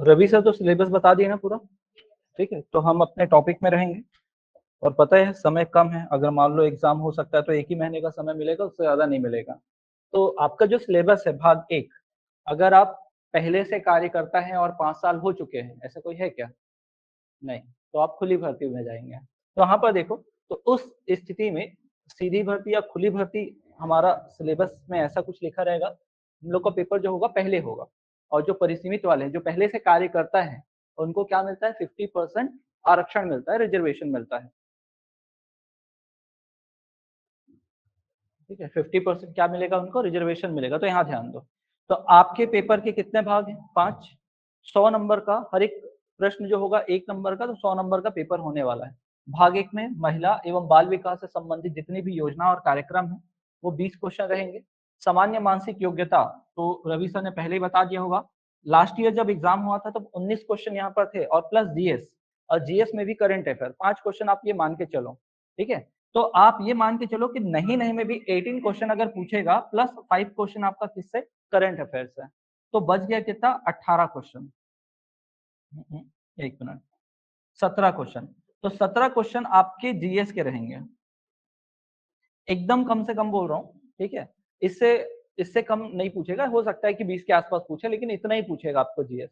Ravi sir तो syllabus बता दिए ना पूरा, ठीक है, तो हम अपने टॉपिक में रहेंगे। और पता है समय कम है, अगर मान लो एग्जाम हो सकता है तो 1 ही महीने का समय मिलेगा, उससे ज्यादा नहीं मिलेगा। तो आपका जो सिलेबस है भाग 1, अगर आप पहले से कार्यकर्ता हैं और 5 साल हो चुके हैं, ऐसा कोई है क्या? नहीं, तो आप खुली भर्ती में जाएँगे। तो वहाँ पर देखो, तो उस स्थिति में सीधी भर्ती या खुली भर्ती, हमारा सिलेबस में ऐसा कुछ लिखा रहेगा, हम लोग का पेपर जो होगा पहले होगा। और जो परिसीमित वाले हैं, जो पहले से कार्य करता है, उनको क्या मिलता है, 50% आरक्षण मिलता है, रिजर्वेशन मिलता है। ठीक है, 50% क्या मिलेगा उनको, रिजर्वेशन मिलेगा। तो यहाँ ध्यान दो। तो आपके पेपर के कितने भाग हैं? 5। 100 नंबर का हर एक प्रश्न जो होगा 1 नंबर का, तो 100 नंबर का पेपर होने वाला है। भाग 1 में महिला एवं बाल विकास से संबंधित जितनी भी योजना और कार्यक्रम हैं, वो 20 क्वेश्चन रहेंगे। सामान्य मानसिक योग्यता, तो रवि सर ने पहले ही बता दिया होगा। लास्ट ईयर जब एग्जाम हुआ था तब 19 क्वेश्चन यहाँ पर थे, और प्लस जीएस, और जीएस में भी करंट अफेयर 5 क्वेश्चन, आप ये मान के चलो। ठीक है, तो आप ये मान के चलो कि नहीं में भी 18 क्वेश्चन अगर पूछेगा, प्लस 5 क्वेश्चन आपका किससे, करंट अफेयर से, तो बच गया कितना, 18 क्वेश्चन। 1 minute, 17 question. तो 17 क्वेश्चन आपके जीएस के रहेंगे, एकदम कम से कम बोल रहा हूँ, ठीक है। इससे इससे कम नहीं पूछेगा, हो सकता है कि 20 के आसपास पूछे, लेकिन इतना ही पूछेगा आपको जीएस।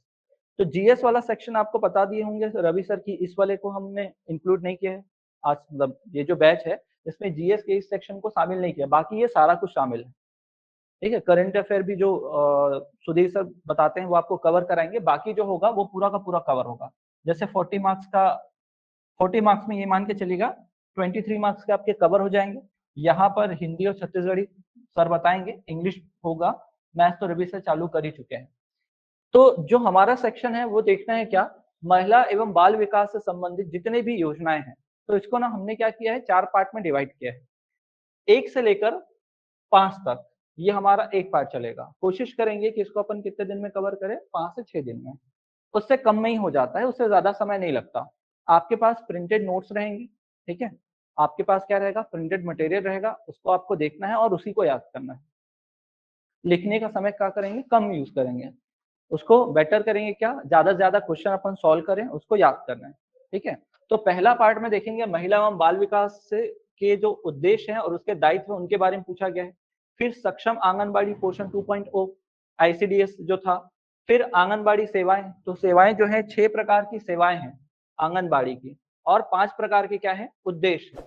तो जीएस वाला सेक्शन आपको बता दिए होंगे रवि सर की, इस वाले को हमने इंक्लूड नहीं किया है आज, मतलब ये जो बैच है इसमें जीएस के इस सेक्शन को शामिल नहीं किया, बाकी ये सारा कुछ शामिल है। ठीक है, करंट अफेयर भी जो सुधीर सर बताते हैं वो आपको कवर कराएंगे, बाकी जो होगा वो पूरा का पूरा कवर होगा। जैसे 40 मार्क्स का, 40 मार्क्स में ये मान के चलिएगा 23 मार्क्स के आपके कवर हो जाएंगे। यहाँ पर हिंदी और छत्तीसगढ़ी सर बताएंगे, इंग्लिश होगा, मैथ्स तो रवि सर चालू कर ही चुके हैं। तो जो हमारा सेक्शन है वो देखना है क्या, महिला एवं बाल विकास से संबंधित जितने भी योजनाएं हैं, तो इसको ना हमने क्या किया है, 4 पार्ट में डिवाइड किया है। 1 से लेकर 5 तक ये हमारा एक पार्ट चलेगा। कोशिश करेंगे कि इसको अपन कितने दिन में कवर करें, 5 से 6 दिन में। उससे कम में ही हो जाता है, उससे ज्यादा समय नहीं लगता। आपके पास प्रिंटेड नोट्स रहेंगे, ठीक है, आपके पास क्या रहेगा, प्रिंटेड मटेरियल रहेगा, उसको आपको देखना है और उसी को याद करना है। लिखने का समय क्या करेंगे, कम यूज करेंगे, उसको बेटर करेंगे क्या, ज्यादा से ज्यादा क्वेश्चन अपन सॉल्व करें, उसको याद करना है। ठीक है, तो पहला पार्ट में देखेंगे महिला एवं बाल विकास से के जो उद्देश्य हैं और उसके दायित्व, उनके बारे में पूछा गया है। फिर सक्षम आंगनबाड़ी पोषण 2.0 आईसीडीएस जो था। फिर आंगनबाड़ी सेवाएं, तो सेवाएं जो है 6 प्रकार की सेवाएं हैं आंगनबाड़ी की, और 5 प्रकार के क्या है, उद्देश्य।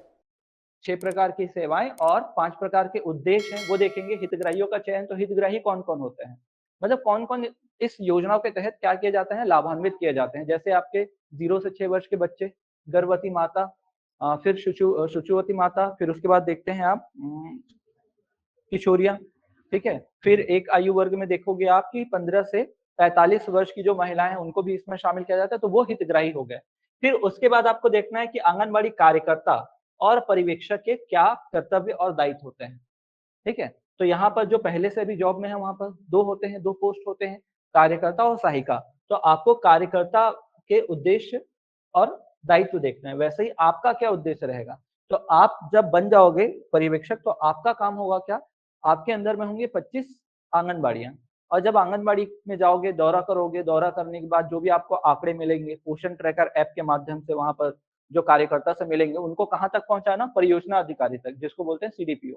6 प्रकार की सेवाएं और 5 प्रकार के उद्देश्य हैं, वो देखेंगे। हितग्राहियों का चयन, तो हितग्राही कौन कौन होते हैं, मतलब कौन कौन इस योजनाओं के तहत क्या किए जाते हैं, लाभान्वित किए जाते हैं। जैसे आपके 0 से 6 वर्ष के बच्चे, गर्भवती माता, फिर शिशुवती माता, फिर उसके बाद देखते हैं आप किशोरियां, ठीक है। फिर एक आयु वर्ग में देखोगे आप कि 15 से 45 वर्ष की जो महिलाएं हैं उनको भी इसमें शामिल किया जाता है, तो वो हितग्राही हो गए। फिर उसके बाद आपको देखना है कि आंगनबाड़ी कार्यकर्ता और पर्यवेक्षक के क्या कर्तव्य और दायित्व होते हैं, ठीक है। तो यहाँ पर जो पहले से भी जॉब में है वहां पर 2 होते हैं, 2 पोस्ट होते हैं, कार्यकर्ता और सहायिका। तो आपको कार्यकर्ता के उद्देश्य और दायित्व देखना है, वैसे ही आपका क्या उद्देश्य रहेगा। तो आप जब बन जाओगे पर्यवेक्षक, तो आपका काम होगा क्या, आपके अंदर में होंगे 25 आंगनबाड़ियां, और जब आंगनबाड़ी में जाओगे, दौरा करोगे, दौरा करने के बाद जो भी आपको आंकड़े मिलेंगे पोषण ट्रैकर ऐप के माध्यम से, वहां पर जो कार्यकर्ता से मिलेंगे उनको कहाँ तक पहुंचाना, परियोजना अधिकारी तक, जिसको बोलते हैं सीडीपीओ,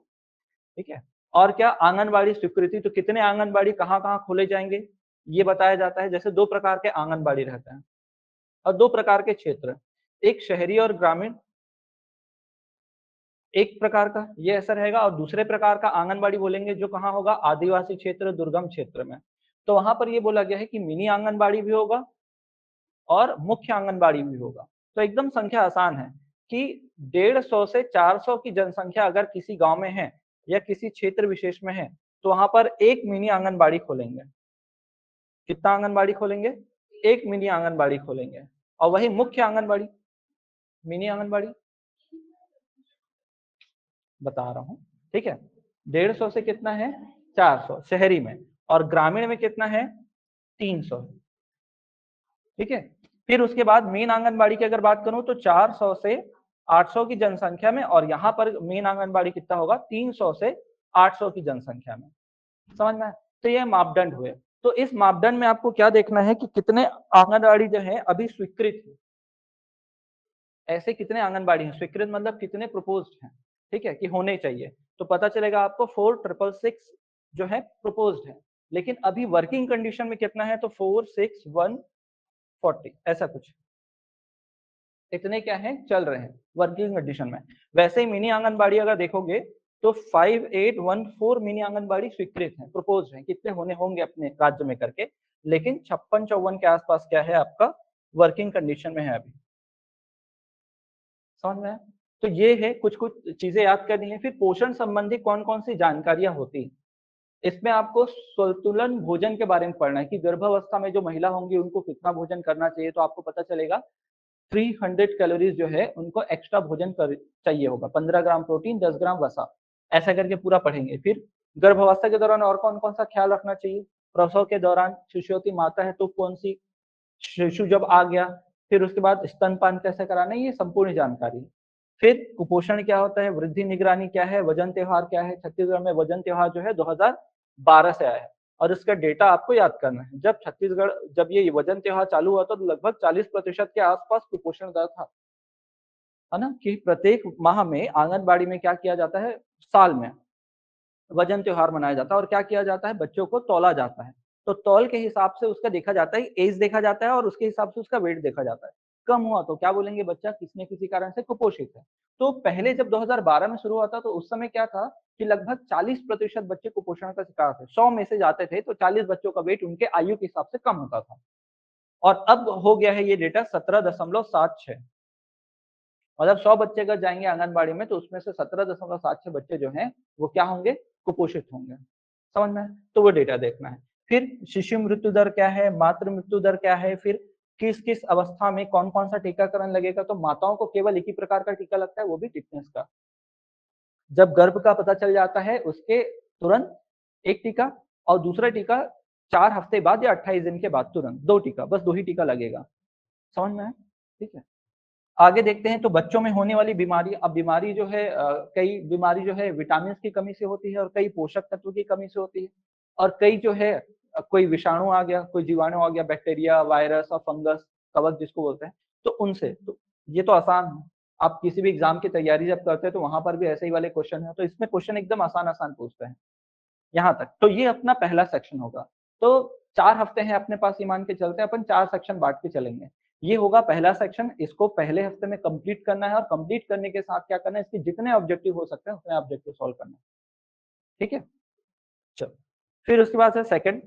ठीक है। और क्या, आंगनबाड़ी स्वीकृति, तो कितने आंगनबाड़ी कहाँ-कहाँ खोले जाएंगे ये बताया जाता है। जैसे 2 प्रकार के आंगनबाड़ी रहते हैं और 2 प्रकार के क्षेत्र, एक शहरी और ग्रामीण, एक प्रकार का ये ऐसा रहेगा, और दूसरे प्रकार का आंगनबाड़ी बोलेंगे जो कहाँ होगा, आदिवासी क्षेत्र, दुर्गम क्षेत्र में। तो वहां पर ये बोला गया है कि मिनी आंगनबाड़ी भी होगा और मुख्य आंगनबाड़ी भी होगा। तो एकदम संख्या आसान है कि 150 से 400 की जनसंख्या अगर किसी गांव में है या किसी क्षेत्र विशेष में है, तो वहां पर एक मिनी आंगनबाड़ी खोलेंगे। कितना आंगनबाड़ी खोलेंगे, एक मिनी आंगनबाड़ी खोलेंगे। और वही मुख्य आंगनबाड़ी, मिनी आंगनबाड़ी बता रहा हूँ, ठीक है। 150 से कितना है, 400 शहरी में, और ग्रामीण में कितना है, 300, ठीक है। फिर उसके बाद मेन आंगनबाड़ी की अगर बात करूं तो 400 से 800 की जनसंख्या में, और यहाँ पर मेन आंगनबाड़ी कितना होगा, 300 से 800 की जनसंख्या में। समझ में आया? तो ये मापदंड हुए। तो इस मापदंड में आपको क्या देखना है कि कितने आंगनबाड़ी जो है अभी स्वीकृत है। ऐसे कितने आंगनबाड़ी हैं स्वीकृत, मतलब कितने प्रपोज्ड हैं, ठीक है, कि होने चाहिए। तो पता चलेगा आपको 4666 जो है प्रपोज्ड है, लेकिन अभी वर्किंग कंडीशन में कितना है, तो 46140 ऐसा कुछ, इतने क्या है चल रहे हैं वर्किंग कंडीशन में। वैसे ही मिनी आंगनबाड़ी अगर देखोगे तो 5814 मिनी आंगनबाड़ी स्वीकृत हैं, प्रपोज हैं, कितने होने होंगे अपने राज्य में करके, लेकिन 56-54 के आसपास क्या है आपका वर्किंग कंडीशन में है अभी। समझ में आया? तो ये है कुछ-कुछ चीजें याद करनी है। फिर पोषण संबंधी कौन-कौन सी जानकारियाँ होती हैं। इसमें आपको संतुलन भोजन के बारे में पढ़ना है कि गर्भावस्था में जो महिला होंगी उनको कितना भोजन करना चाहिए, तो आपको पता चलेगा 300 कैलोरीज जो है उनको एक्स्ट्रा भोजन चाहिए होगा, 15 ग्राम प्रोटीन, 10 ग्राम वसा, ऐसा करके पूरा पढ़ेंगे। फिर गर्भावस्था के दौरान और कौन-कौन सा ख्याल रखना चाहिए, प्रसव के दौरान शिशुवती माता है तो कौन सी, शिशु जब आ गया, फिर उसके बाद स्तनपान कैसे कराना है, ये संपूर्ण जानकारी। फिर कुपोषण क्या होता है, वृद्धि निगरानी क्या है, वजन त्योहार क्या है। छत्तीसगढ़ में वजन त्योहार जो है 2012 से आया है और इसका डेटा आपको याद करना है। जब ये वजन त्योहार चालू हुआ था तो लगभग 40% के आसपास कुपोषण दर था, है ना? कि प्रत्येक माह में आंगनबाड़ी में क्या किया जाता है, साल में वजन त्योहार मनाया जाता है और क्या किया जाता है, बच्चों को तौला जाता है। तो तौल के हिसाब से उसका देखा जाता है, एज देखा जाता है और उसके हिसाब से उसका वेट देखा जाता है। कम हुआ तो क्या बोलेंगे, बच्चा किसी न किसी कारण से कुपोषित है। तो पहले जब 2012 में शुरू हुआ था तो उस समय क्या था कि लगभग 40% बच्चे कुपोषण का शिकार थे। 100 में से जाते थे तो 40 बच्चों का वेट उनके आयु के हिसाब से कम होता था। और अब हो गया है ये डेटा 17.76, मतलब 100 बच्चे अगर जाएँगे आंगनबाड़ी में तो उसमें से 17.76 बच्चे जो हैं वो क्या होंगे, कुपोषित होंगे। समझ में आया? तो वो डेटा देखना है। फिर शिशु मृत्यु दर क्या है, मातृ मृत्यु दर क्या है, फिर किस-किस अवस्था में कौन-कौन सा टीकाकरण लगेगा, तो माताओं को केवल एक ही प्रकार का टीका लगता है, वो भी टिटेनस का। जब गर्भ का पता चल जाता है उसके तुरंत 1 टीका और दूसरा टीका 4 हफ्ते बाद या 28 दिन के बाद तुरंत 2 टीका, बस 2 ही टीका लगेगा। समझ में आया? ठीक है। आगे देखते हैं तो बच्चों में होने वाली बीमारी, अब बीमारी जो है कई बीमारी जो है विटामिन्स की कमी से होती है और कई पोषक तत्व की कमी से होती है और कई जो है कोई विषाणु आ गया, कोई जीवाणु आ गया, बैक्टीरिया, वायरस और फंगस, कवक जिसको बोलते हैं, तो उनसे। तो ये तो आसान है। आप किसी भी एग्ज़ाम की तैयारी जब करते हैं तो वहाँ पर भी ऐसे ही वाले क्वेश्चन हैं, तो इसमें क्वेश्चन एकदम आसान-आसान पूछते हैं, यहाँ तक। तो ये अपना पहला सेक्शन होगा। तो 4 हफ्ते हैं अपने पास, ये मान के चलते हैं अपन 4 सेक्शन बाँट के चलेंगे। ये होगा पहला सेक्शन, इसको पहले हफ्ते में कंप्लीट करना है और कंप्लीट करने के साथ क्या करना है, इसके जितने ऑब्जेक्टिव हो सकते हैं उतने ऑब्जेक्टिव सॉल्व करना है। ठीक है? चलो, फिर उसके बाद है सेकंड,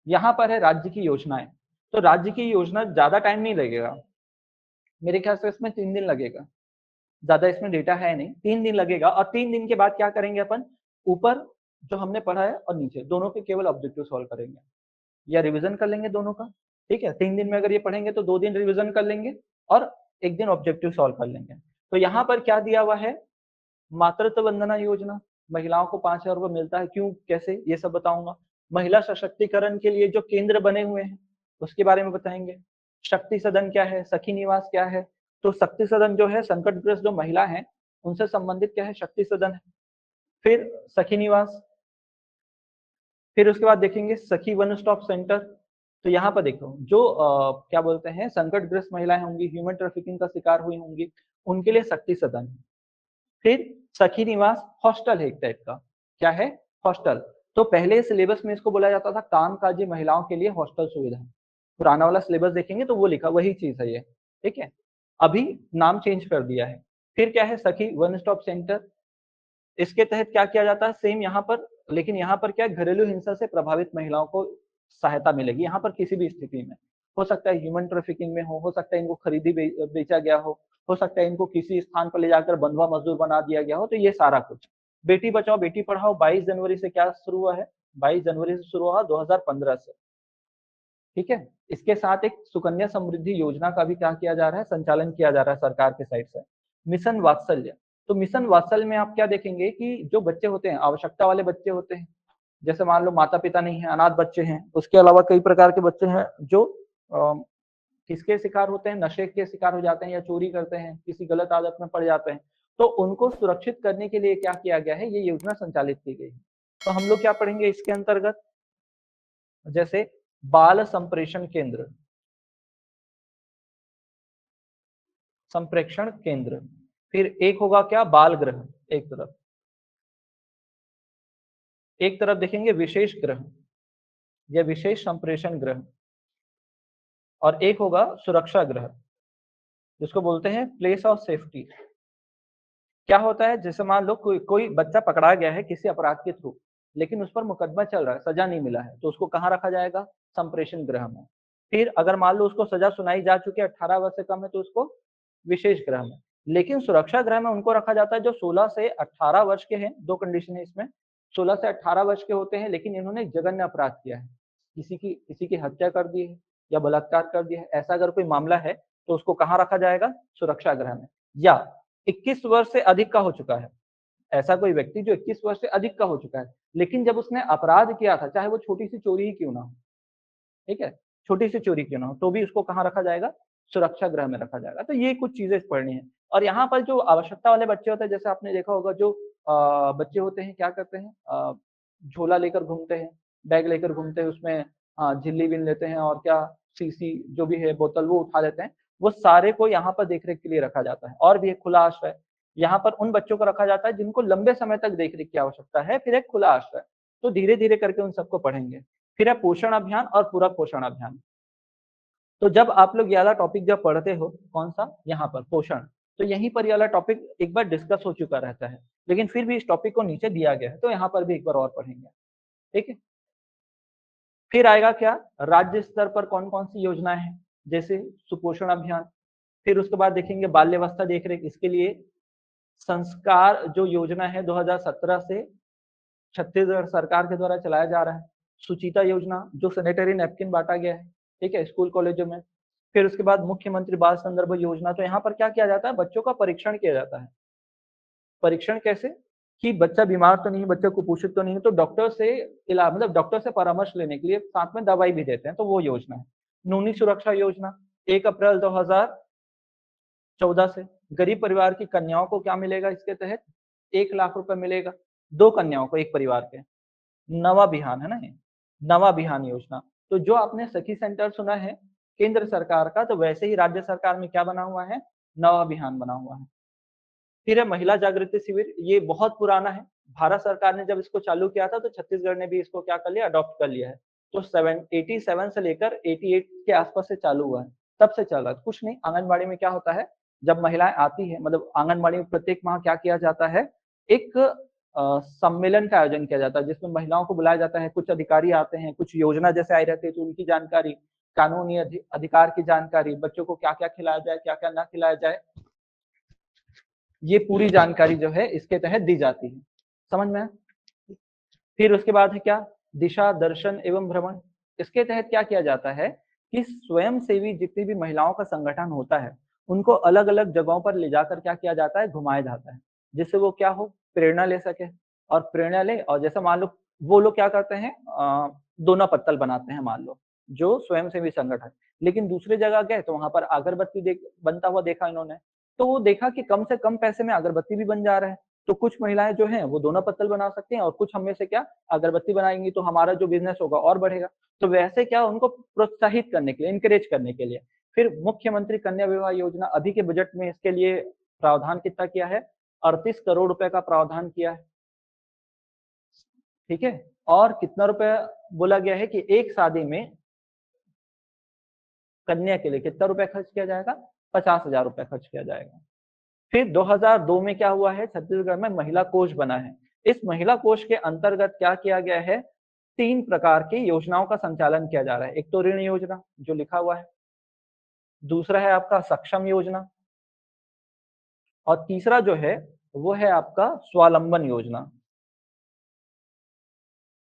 यहाँ पर है राज्य की योजनाएँ। तो राज्य की योजना ज़्यादा टाइम नहीं लगेगा। मेरे ख्याल से इसमें 3 दिन लगेगा। ज़्यादा इसमें डेटा है नहीं, 3 दिन लगेगा और 3 दिन के बाद क्या करेंगे अपन, ऊपर जो हमने पढ़ा है और नीचे दोनों के केवल ऑब्जेक्टिव सॉल्व करेंगे या रिवीजन कर लेंगे दोनों का। ठीक है? 3 दिन में अगर ये पढ़ेंगे तो 2 दिन रिवीजन कर लेंगे और 1 दिन ऑब्जेक्टिव सॉल्व कर लेंगे। तो यहाँ पर क्या दिया हुआ है, मातृत्व वंदना योजना, महिलाओं को 5,000 रुपए मिलता है, क्यों, कैसे, ये सब बताऊँगा। महिला सशक्तिकरण के लिए जो केंद्र बने हुए हैं, उसके बारे में बताएँगे। शक्ति सदन क्या है, सखी निवास क्या है, तो शक्ति सदन जो है संकटग्रस्त जो महिला हैं, उनसे संबंधित क्या है, शक्ति सदन है। फिर सखी निवास, फिर उसके बाद देखेंगे सखी वन स्टॉप सेंटर। तो यहाँ पर देखो जो क्या बोलते हैं संकटग्रस्त महिलाएँ होंगी, ह्यूमन ट्रैफिकिंग का शिकार हुई होंगी, उनके लिए शक्ति सदन है। फिर सखी निवास हॉस्टल है एक टाइप का। क्या है? हॉस्टल। तो पहले सिलेबस में इसको बोला जाता था कामकाजी महिलाओं के लिए हॉस्टल सुविधा। पुराना वाला सिलेबस देखेंगे तो वो लिखा वही चीज़ है ये, ठीक है? अभी नाम चेंज कर दिया है। फिर क्या है, सखी वन स्टॉप सेंटर। इसके तहत क्या किया जाता है, सेम यहाँ पर, लेकिन यहाँ पर क्या है, घरेलू हिंसा से प्रभावित महिलाओं को सहायता मिलेगी यहाँ पर किसी भी स्थिति में। हो सकता है ह्यूमन ट्रैफिकिंग में हो सकता है इनको खरीदी बेचा गया हो सकता है इनको किसी स्थान पर ले जाकर बंधुआ मजदूर बना दिया गया हो, तो ये सारा कुछ। बेटी बचाओ बेटी पढ़ाओ 22 जनवरी से क्या शुरू हुआ है, 22 जनवरी से शुरू हुआ 2015 से, ठीक है? इसके साथ एक सुकन्या समृद्धि योजना का भी क्या किया जा रहा है, संचालन किया जा रहा है सरकार के साइड से। मिशन वात्सल्य, तो मिशन वात्सल्य में आप क्या देखेंगे कि जो बच्चे होते हैं, आवश्यकता वाले बच्चे होते हैं, जैसे मान लो माता-पिता नहीं है, अनाथ बच्चे हैं, उसके अलावा कई प्रकार के बच्चे हैं जो अ, किसके शिकार होते हैं, नशे के शिकार हो जाते हैं या चोरी करते हैं, किसी गलत आदत में पड़ जाते हैं। तो उनको सुरक्षित करने के लिए क्या किया गया है, ये योजना संचालित की गई है। तो हम लोग क्या पढ़ेंगे इसके अंतर्गत, जैसे बाल संप्रेषण केंद्र, संप्रेक्षण केंद्र। फिर एक होगा क्या, बाल गृह, एक तरफ देखेंगे विशेष गृह या विशेष संप्रेषण गृह, और एक होगा सुरक्षा गृह जिसको बोलते हैं प्लेस ऑफ सेफ्टी। क्या होता है, जैसे मान लो कोई बच्चा पकड़ा गया है किसी अपराध के थ्रू, लेकिन उस पर मुकदमा चल रहा है, सजा नहीं मिला है, तो उसको कहाँ रखा जाएगा, संप्रेषण गृह में। फिर अगर मान लो उसको सजा सुनाई जा चुकी है, 18 वर्ष से कम है, तो उसको विशेष गृह में। लेकिन सुरक्षा गृह में उनको रखा जाता है जो 16 से 18 वर्ष के हैं। दो कंडीशन है इसमें, 16 से 18 वर्ष के होते हैं लेकिन इन्होंने जघन्य अपराध किया है, किसी की हत्या कर दी है या बलात्कार कर दिया है, ऐसा अगर कोई मामला है तो उसको कहाँ रखा जाएगा, सुरक्षा गृह में। या 21 वर्ष से अधिक का हो चुका है, ऐसा कोई व्यक्ति जो 21 वर्ष से अधिक का हो चुका है, लेकिन जब उसने अपराध किया था, चाहे वो छोटी सी चोरी ही क्यों ना हो, ठीक है, छोटी सी चोरी क्यों ना हो, तो भी उसको कहाँ रखा जाएगा, सुरक्षा गृह में रखा जाएगा। तो ये कुछ चीजें पढ़नी है। और यहाँ पर जो आवश्यकता वाले बच्चे होते हैं, जैसे आपने देखा होगा जो बच्चे होते हैं क्या करते हैं, झोला लेकर घूमते हैं, बैग लेकर घूमते हैं, उसमें झिल्ली बीन लेते हैं और क्या शीशी जो भी है बोतल वो उठा लेते हैं, वो सारे को यहाँ पर देखरेख के लिए रखा जाता है। और भी एक खुला आश्रय, यहाँ पर उन बच्चों को रखा जाता है जिनको लंबे समय तक देखरेख की आवश्यकता है, फिर एक खुला आश्रय। तो धीरे धीरे करके उन सबको पढ़ेंगे। फिर है पोषण अभियान और पूरक पोषण अभियान। तो जब आप लोग ये वाला टॉपिक जब पढ़ते हो, कौन सा, यहाँ पर पोषण, तो यहीं पर ये वाला टॉपिक एक बार डिस्कस हो चुका रहता है, लेकिन फिर भी इस टॉपिक को नीचे दिया गया है, तो यहाँ पर भी एक बार और पढ़ेंगे, ठीक है। फिर आएगा क्या, राज्य स्तर पर कौन कौन सी योजनाएं हैं, जैसे सुपोषण अभियान। फिर उसके बाद देखेंगे बाल्यावस्था देखरेख, इसके लिए संस्कार जो योजना है 2017 से छत्तीसगढ़ सरकार के द्वारा चलाया जा रहा है। सुचिता योजना जो सैनिटरी नैपकिन बांटा गया है, ठीक है, स्कूल कॉलेजों में। फिर उसके बाद मुख्यमंत्री बाल संदर्भ योजना, तो यहाँ पर क्या किया जाता है, बच्चों का परीक्षण किया जाता है। परीक्षण कैसे, कि बच्चा बीमार तो नहीं है, बच्चा कुपोषित तो नहीं है, तो डॉक्टर से इलाज, मतलब डॉक्टर से परामर्श लेने के लिए साथ में दवाई भी देते हैं, तो वो योजना है। नूनी सुरक्षा योजना 1 अप्रैल 2014 से गरीब परिवार की कन्याओं को क्या मिलेगा, इसके तहत 1 लाख रुपए मिलेगा, 2 कन्याओं को एक परिवार के। नवा बिहान है ना ये, नवा बिहान योजना। तो जो आपने सखी सेंटर सुना है केंद्र सरकार का, तो वैसे ही राज्य सरकार में क्या बना हुआ है, नवा बिहान बना हुआ है। फिर है महिला जागृति शिविर, ये बहुत पुराना है, भारत सरकार ने जब इसको चालू किया था तो छत्तीसगढ़ ने भी इसको क्या कर लिया, अडॉप्ट कर लिया है। तो 87 से लेकर 88 के आसपास से चालू हुआ है, तब से चल रहा है। कुछ नहीं, आंगनबाड़ी में क्या होता है, जब महिलाएं आती है, मतलब आंगनबाड़ी में प्रत्येक माह क्या किया जाता है, एक सम्मेलन का आयोजन किया जाता है जिसमें महिलाओं को बुलाया जाता है, कुछ अधिकारी आते हैं, कुछ योजना जैसे आई रहती है तो उनकी जानकारी, कानूनी अधिकार की जानकारी, बच्चों को क्या क्या खिलाया जाए, क्या क्या ना खिलाया जाए, ये पूरी जानकारी जो है इसके तहत दी जाती है। समझ में? फिर उसके बाद है क्या, दिशा दर्शन एवं भ्रमण। इसके तहत क्या किया जाता है कि स्वयंसेवी जितनी भी महिलाओं का संगठन होता है, उनको अलग अलग जगहों पर ले जाकर क्या किया जाता है, घुमाया जाता है, जिससे वो क्या हो, प्रेरणा ले सके। और प्रेरणा ले, और जैसे मान लो वो लोग क्या करते हैं, दोना पत्तल बनाते हैं मान लो, जो स्वयंसेवी संगठन, लेकिन दूसरी जगह गए तो वहां पर अगरबत्ती बनता हुआ देखा इन्होंने, तो वो देखा कि कम से कम पैसे में अगरबत्ती भी बन जा रहा है। तो कुछ महिलाएं जो हैं वो दोना पत्तल बना सकती हैं और कुछ हम में से क्या, अगरबत्ती बनाएंगी, तो हमारा जो बिजनेस होगा और बढ़ेगा। तो वैसे क्या, उनको प्रोत्साहित करने के लिए, इनकरेज करने के लिए फिर मुख्यमंत्री कन्या विवाह योजना, अभी के बजट में इसके लिए प्रावधान कितना किया है, 38 करोड़ रुपए का प्रावधान किया है, ठीक है। और कितना रुपए बोला गया है कि एक शादी में कन्या के लिए कितना रुपए खर्च किया जाएगा, 50,000 रुपए खर्च किया जाएगा। फिर 2002 में क्या हुआ है, छत्तीसगढ़ में महिला कोष बना है। इस महिला कोष के अंतर्गत क्या किया गया है, 3 प्रकार की योजनाओं का संचालन किया जा रहा है। एक तो ऋण योजना जो लिखा हुआ है, दूसरा है आपका सक्षम योजना, और तीसरा जो है वो है आपका स्वावलंबन योजना।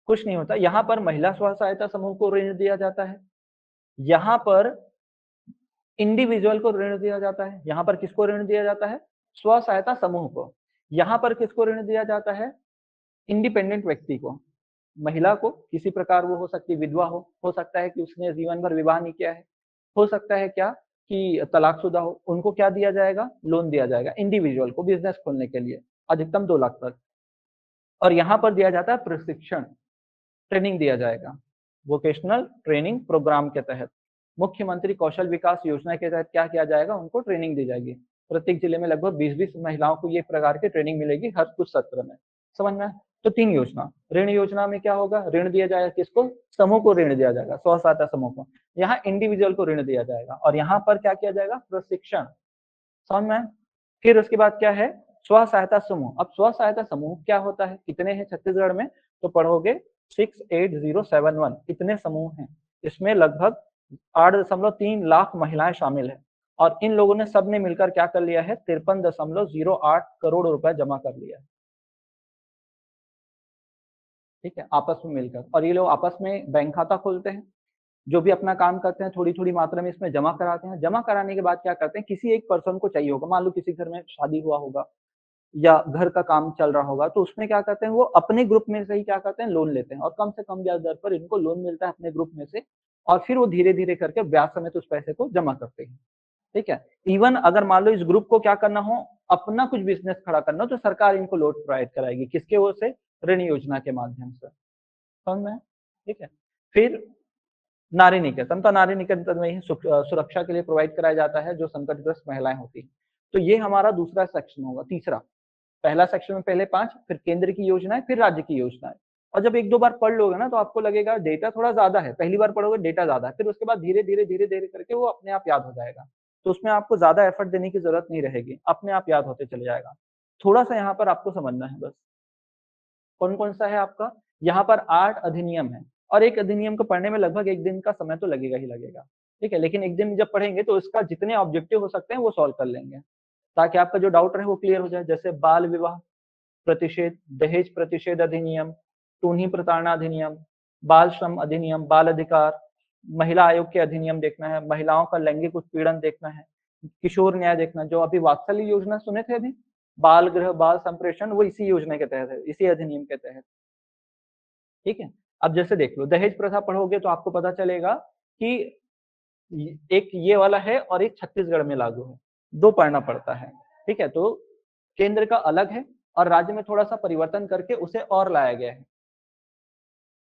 कुछ नहीं होता, यहाँ पर महिला स्व सहायता समूह को ऋण दिया जाता है, यहाँ पर इंडिविजुअल को ऋण दिया जाता है, यहाँ पर किसको ऋण दिया जाता है, स्व सहायता समूह को। यहाँ पर किसको ऋण दिया जाता है, इंडिपेंडेंट व्यक्ति को, महिला को, किसी प्रकार वो हो सकती है विधवा हो सकता है कि उसने जीवन भर विवाह नहीं किया है, हो सकता है क्या कि तलाकशुदा हो, उनको क्या दिया जाएगा, लोन दिया जाएगा इंडिविजुअल को बिजनेस खोलने के लिए, अधिकतम 2 लाख तक। और यहाँ पर दिया जाता है प्रशिक्षण, ट्रेनिंग दिया जाएगा। वोकेशनल ट्रेनिंग प्रोग्राम के तहत। मुख्यमंत्री कौशल विकास योजना के तहत क्या किया जाएगा, उनको ट्रेनिंग दी जाएगी। प्रत्येक जिले में लगभग 20-20 महिलाओं को ये प्रकार की ट्रेनिंग मिलेगी हर कुछ सत्र में। समझ में आया? तो 3 योजना। ऋण योजना में क्या होगा, ऋण दिया जाएगा किसको, समूह को ऋण दिया जाएगा, स्व सहायता समूह को। यहाँ इंडिविजुअल को ऋण दिया जाएगा और यहाँ पर क्या किया जाएगा, प्रशिक्षण। समझ में आया? फिर उसके बाद क्या है, स्व सहायता समूह। अब स्व सहायता समूह क्या होता है, कितने हैं छत्तीसगढ़ में, तो पढ़ोगे 68071 कितने समूह हैं। इसमें लगभग 8.3 लाख महिलाएं शामिल हैं और इन लोगों ने सबने मिलकर क्या कर लिया है, 53.08 करोड़ रुपए जमा कर लिया है। ठीक है, आपस में मिलकर। और ये लोग आपस में बैंक खाता खोलते हैं, जो भी अपना काम करते हैं थोड़ी-थोड़ी मात्रा में इसमें जमा कराते हैं। जमा कराने के बाद क्या करते हैं, किसी एक पर्सन को चाहिए होगा, मान लो किसी घर में शादी हुआ होगा या घर का काम चल रहा होगा, तो उसमें क्या करते हैं, वो अपने ग्रुप में से ही क्या करते हैं, लोन लेते हैं और कम से कम ब्याज दर पर इनको लोन मिलता है अपने ग्रुप में से और फिर वो धीरे-धीरे करके ब्याज समेत उस पैसे को जमा करते हैं। ठीक है? इवन अगर मान लो इस ग्रुप को क्या करना हो, अपना कुछ बिज़नेस खड़ा करना हो, तो सरकार इनको लोन प्रोवाइड कराएगी। किसके ओर से? ऋण योजना के माध्यम से। समझ में आया? ठीक है? फिर नारी निकेतन, तो नारी निकेतन में ही सुरक्षा के लिए प्रोवाइड कराया जाता है जो संकटग्रस्त महिलाएँ होती हैं। तो ये हमारा दूसरा सेक्शन होगा, तीसरा। पहला सेक्शन में पहले 5 फिर केंद्र की योजनाएँ, फिर राज्य की योजनाएँ। और जब 1-2 बार पढ़ लोगे ना तो आपको लगेगा डेटा थोड़ा ज़्यादा है, पहली बार पढ़ोगे डेटा ज़्यादा है, फिर उसके बाद धीरे-धीरे, धीरे-धीरे करके वो अपने आप याद हो जाएगा। तो उसमें आपको ज़्यादा एफर्ट देने की ज़रूरत नहीं रहेगी, अपने आप याद होते चले जाएगा। थोड़ा-सा यहाँ पर आपको समझना है बस। कौन-कौन सा है आपका? यहाँ पर 8 अधिनियम है और एक अधिनियम को पढ़ने में लगभग 1 दिन का समय तो लगेगा ही लगेगा। ठीक है? लेकिन 1 दिन जब पढ़ेंगे तो इसका जितने ऑब्जेक्टिव हो सकते हैं वो सॉल्व कर लेंगे, ताकि आपका जो डाउट रहे वो क्लियर हो जाए। जैसे बाल विवाह प्रतिषेध, दहेज प्रतिषेध अधिनियम, टून्ही प्रताड़ना अधिनियम, बाल श्रम अधिनियम, बाल अधिकार, महिला आयोग के अधिनियम देखना है, महिलाओं का लैंगिक उत्पीड़न देखना है, किशोर न्याय देखना है, जो अभी वात्सल्य योजना सुने थे अभी, बाल गृह, बाल संप्रेषण वो इसी योजना के तहत है, इसी अधिनियम के तहत। ठीक है? अब जैसे देख लो, दहेज प्रथा पढ़ोगे तो आपको पता चलेगा कि एक ये वाला है और एक छत्तीसगढ़ में लागू है, 2 पढ़ना पड़ता है। ठीक है? तो केंद्र का अलग है और राज्य में थोड़ा-सा परिवर्तन करके उसे और लाया गया है।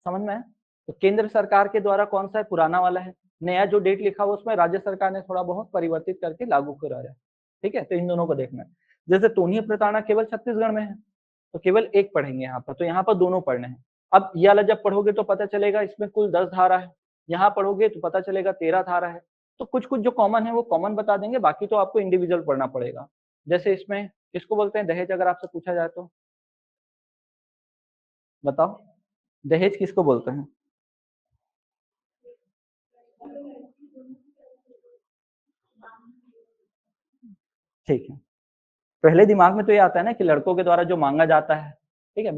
समझ में आया? तो केंद्र सरकार के द्वारा कौन-सा है, पुराना वाला है। नया जो डेट लिखा हुआ है उसमें राज्य सरकार ने थोड़ा बहुत परिवर्तित करके लागू कराया है। ठीक है? तो इन दोनों को देखना है। जैसे टून्ही प्रताड़ना केवल छत्तीसगढ़ में है, तो केवल 1 पढ़ेंगे यहाँ पर, तो यहाँ पर दोनों पढ़ने हैं। अब ये वाला जब पढ़ोगे तो पता चलेगा इसमें कुल 10 धारा है, यहाँ पढ़ोगे तो पता चलेगा 13 धारा है। तो कुछ-कुछ जो कॉमन है वो कॉमन बता देंगे, बाकी तो आपको इंडिविजुअल पढ़ना पड़ेगा। जैसे इसमें किसको बोलते हैं दहेज, अगर आपसे पूछा जाए तो? बताओ, दहेज किसको बोलते हैं? ठीक है। पहले दिमाग में तो ये आता है ना कि लड़कों के द्वारा जो माँगा जाता है, ठीक है?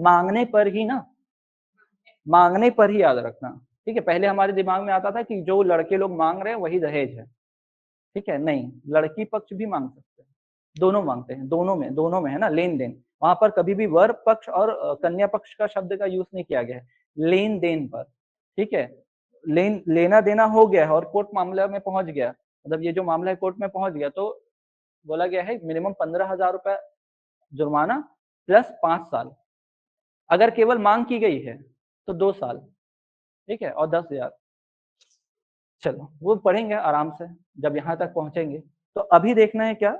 माँगने पर ही याद रखना, ठीक है? पहले हमारे दिमाग में आता था कि जो लड़के लोग माँग रहे हैं वही दहेज है, ठीक है? नहीं, लड़की पक्ष भी माँग सकते हैं, दोनों माँगते हैं, दोनों में है ना लेन-देन। वहाँ पर कभी भी वर पक्ष और कन्या पक्ष का शब्द का यूज़ नहीं किया गया है, लेन-देन पर, ठीक है? लेना-देना हो गया है और कोर्ट मामला में पहुँच गया, मतलब ये जो मामला है कोर्ट में पहुँच गया तो बोला गया है मिनिमम 15,000 रुपए जुर्माना प्लस 5 साल। अगर केवल माँग की गई है, तो 2 साल, ठीक है? और 10,000 चलो, वो पढ़ेंगे आराम से, जब यहाँ तक पहुँचेंगे। तो अभी देखना है क्या,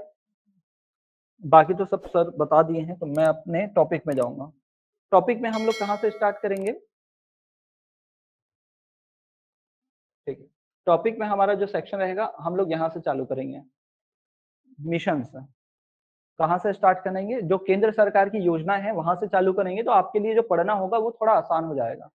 बाकी तो सब सर बता दिए हैं, तो मैं अपने टॉपिक में जाऊँगा। टॉपिक में हम लोग कहाँ से स्टार्ट करेंगे? ठीक है। टॉपिक में हमारा जो सेक्शन रहेगा, हम लोग यहाँ से चालू करेंगे, मिशन से। कहाँ से स्टार्ट करेंगे? जो केंद्र सरकार की योजना है, वहाँ से चालू करेंगे, तो आपके लिए जो पढ़ना होगा, वो थोड़ा आसान हो जाएगा।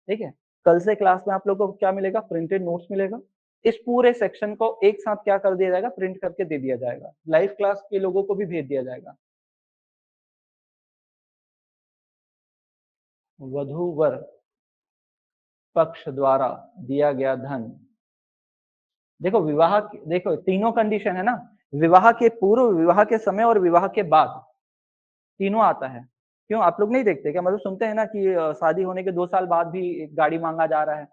ठीक है? कल से क्लास में आप लोगों को क्या मिलेगा? प्रिंटेड नोट्स मिलेगा। इस पूरे सेक्शन को एक साथ क्या कर दिया जाएगा? प्रिंट करके दे दिया जाएगा। लाइव क्लास के लोगों को भी भेज दिया जाएगा। वधू-वर पक्ष द्वारा दिया गया धन। देखो तीनों कंडीशन है ना, विवाह के पूर्व, विवाह के समय और विवाह के बाद, तीनों आता है। क्यों आप लोग नहीं देखते क्या? मतलब सुनते हैं ना कि शादी होने के 2 साल बाद भी एक गाड़ी माँगा जा रहा है,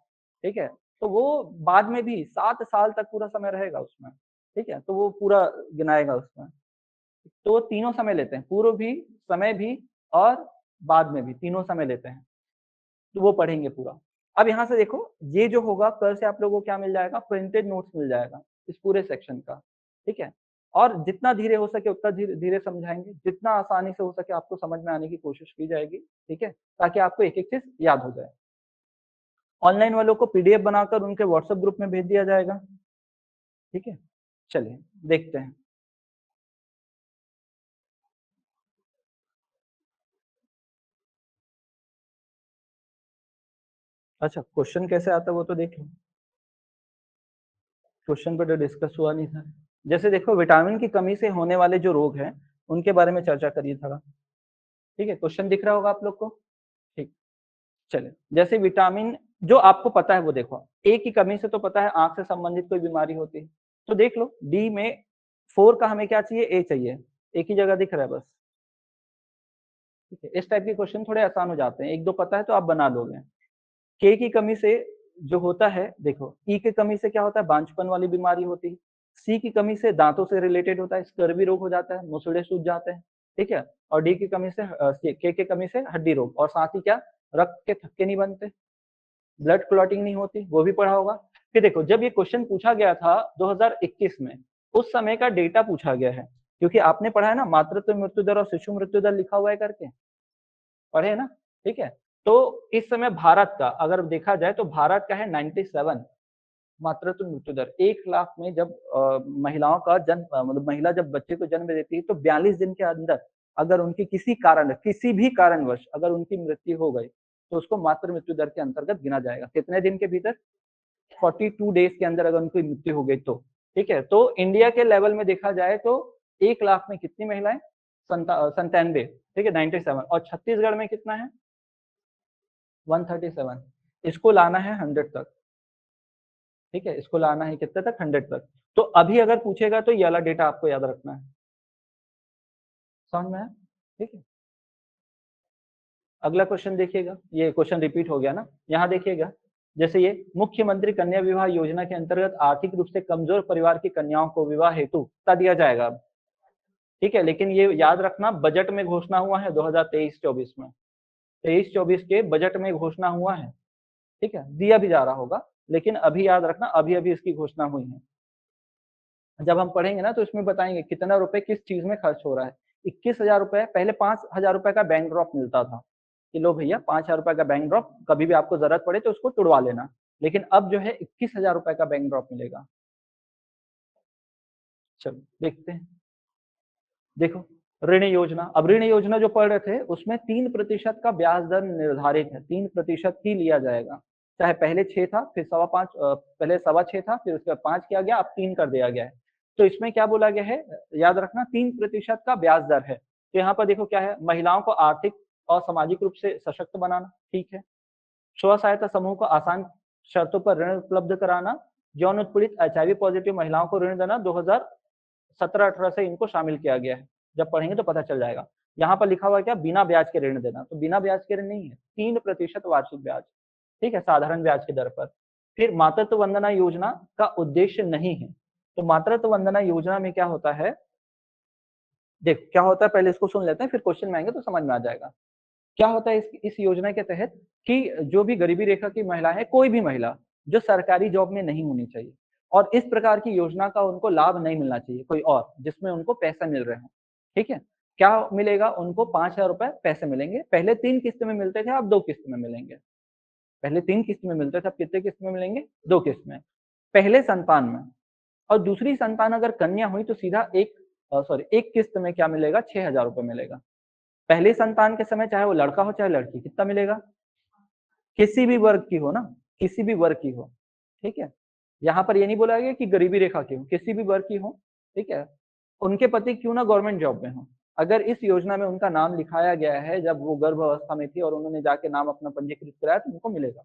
ठीक है? तो वो बाद में भी 7 साल तक पूरा समय रहेगा उसमें, ठीक है? तो वो पूरा गिनाएगा उसमें। तो वो तीनों समय लेते हैं, पूर्व भी, समय भी और बाद में भी, तीनों समय लेते हैं। तो वो पढ़ेंगे पूरा। अब यहाँ से देखो, ये जो होगा कल से आप लोगों को क्या मिल जाएगा, प्रिंटेड नोट्स मिल जाएगा इस पूरे सेक्शन का, ठीक है? और जितना धीरे हो सके उतना धीरे-धीरे समझाएँगे, जितना आसानी से हो सके आपको समझ में आने की कोशिश की जाएगी, ठीक है? ताकि आपको एक-एक चीज़ याद हो जाए। ऑनलाइन वालों को पीडीएफ बनाकर उनके व्हाट्सएप ग्रुप में भेज दिया जाएगा, ठीक है? चलिए, देखते हैं। अच्छा, क्वेश्चन कैसे आता है वो तो देख लो। क्वेश्चन पे तो डिस्कस हुआ नहीं था। जैसे देखो, विटामिन की कमी से होने वाले जो रोग हैं, उनके बारे में चर्चा करिए थोड़ा, ठीक है? क्वेश्चन दिख रहा होगा आप लोग को? ठीक, चलिए। जैसे विटामिन जो आपको पता है वो देखो, ए की कमी से तो पता है आँख से संबंधित कोई बीमारी होती है। तो देख लो, डी में 4 का हमें क्या चाहिए? ए चाहिए। एक ही जगह दिख रहा है बस, ठीक है? इस टाइप के क्वेश्चन थोड़े आसान हो जाते हैं, 1-2 पता है तो आप बना लोगे। के की कमी से जो होता है देखो, ई की कमी से क्या होता है? बांझपन वाली बीमारी होती है। सी की कमी से दाँतों से रिलेटेड होता है, स्कर्वी रोग हो जाता है, मुसड़े सूज जाते हैं, ठीक है? और डी की कमी से के की कमी से हड्डी रोग और साथ ही क्या? रक्त के थक्के नहीं बनते, ब्लड क्लॉटिंग नहीं होती, वो भी पढ़ा होगा। फिर देखो, जब ये क्वेश्चन पूछा गया था 2021 में, उस समय का डेटा पूछा गया है, क्योंकि आपने पढ़ा है ना मातृत्व मृत्यु दर और शिशु मृत्यु दर लिखा हुआ है करके, पढ़े हैं ना? ठीक है? तो इस समय भारत का अगर देखा जाए तो भारत का है 97 मातृत्व मृत्यु दर। 1 लाख में जब महिलाओं का जन्म मतलब महिला जब बच्चे को जन्म देती है तो 42 दिन के अंदर अगर उनकी किसी भी कारणवश अगर उनकी मृत्यु हो गई, तो उसको मातृ मृत्यु दर के अंतर्गत गिना जाएगा। कितने दिन के भीतर? 42 डेज़ के अंदर अगर उनकी मृत्यु हो गई तो, ठीक है? तो इंडिया के लेवल में देखा जाए तो 1 लाख में कितनी महिलाएँ? 97, ठीक है? 97 और छत्तीसगढ़ में कितना है? 137। इसको लाना है 100 तक, ठीक है? इसको लाना है कितने तक? 100 तक। तो अभी अगर पूछेगा तो ये वाला डेटा आपको याद रखना है। समझ में आया? ठीक है? अगला क्वेश्चन देखिएगा, ये क्वेश्चन रिपीट हो गया ना? यहाँ देखिएगा, जैसे ये मुख्यमंत्री कन्या विवाह योजना के अंतर्गत आर्थिक रूप से कमजोर परिवार की कन्याओं को विवाह हेतु कितना दिया जाएगा अब, ठीक है? लेकिन ये याद रखना बजट में घोषणा हुआ है 2023-24 में। 23-24 के बजट में घोषणा हुआ है, ठीक है? दिया भी जा रहा होगा, लेकिन अभी याद रखना अभी-अभी इसकी घोषणा हुई है। जब हम पढ़ेंगे ना तो इसमें बताएँगे कितना रुपए किस चीज़ में खर्च हो रहा है। 21,000 रुपए पहले 5,000 रुपए का बैंक ड्रॉप मिलता था, कि लो भैया 5,000 रुपए का बैंक ड्रॉप कभी भी आपको ज़रूरत पड़े तो उसको तुड़वा लेना। लेकिन अब जो है 21,000 रुपए का बैंक ड्रॉप मिलेगा। चलो देखते हैं। देखो, ऋण योजना, अब ऋण योजना जो पढ़ रहे थे उसमें 3% का ब्याज दर निर्धारित है, 3% ही लिया जाएगा। चाहे पहले 6 था फिर सवा 5 पहले सवा 6 था फिर उसके बाद 5 किया गया अब 3 कर दिया गया है। तो इसमें क्या बोला गया है, याद रखना 3% का ब्याज दर है। तो यहाँ पर देखो क्या है, महिलाओं को आर्थिक और सामाजिक रूप से सशक्त बनाना, ठीक है। स्व सहायता समूह को आसान शर्तों पर ऋण उपलब्ध कराना, यौन उत्पीड़ित एचआईवी पॉजिटिव महिलाओं को ऋण देना 2017-18 से इनको शामिल किया गया है। जब पढ़ेंगे तो पता चल जाएगा। यहाँ पर लिखा हुआ है क्या, बिना ब्याज के ऋण देना, तो बिना ब्याज के ऋण नहीं है, 3% वार्षिक ब्याज, ठीक है, साधारण ब्याज की दर पर। फिर मातृत्व वंदना योजना का उद्देश्य नहीं है। तो मातृत्व वंदना योजना में क्या होता है, देख क्या होता है पहले इसको सुन लेते हैं फिर क्वेश्चन में आएँगे तो समझ में आ जाएगा। क्या होता है इस योजना के तहत कि जो भी गरीबी रेखा की महिला है, कोई भी महिला जो सरकारी जॉब में नहीं होनी चाहिए और इस प्रकार की योजना का उनको लाभ नहीं मिलना चाहिए कोई और, जिसमें उनको पैसा मिल रहे हों, ठीक है? क्या मिलेगा उनको, 5,000 रुपए पैसे मिलेंगे। पहले 3 किस्त में मिलते थे, अब 2 किस्त में मिलेंगे। पहले 3 किस्त में मिलते थे, अब कितने किस्त में मिलेंगे? 2 किस्त में। पहले संतान में और दूसरी संतान अगर कन्या हुई तो सीधा एक किस्त में क्या मिलेगा, 6,000 रुपए मिलेगा। पहली संतान के समय चाहे वो लड़का हो चाहे लड़की, कितना मिलेगा? किसी भी वर्ग की हो ना, किसी भी वर्ग की हो, ठीक है? यहाँ पर ये नहीं बोला गया कि गरीबी रेखा की हो, किसी भी वर्ग की हो, ठीक है? उनके पति क्यों ना गवर्नमेंट जॉब में हो, अगर इस योजना में उनका नाम लिखाया गया है जब वो गर्भ अवस्था में थी और उन्होंने जाके नाम अपना पंजीकृत कराया तो उनको मिलेगा,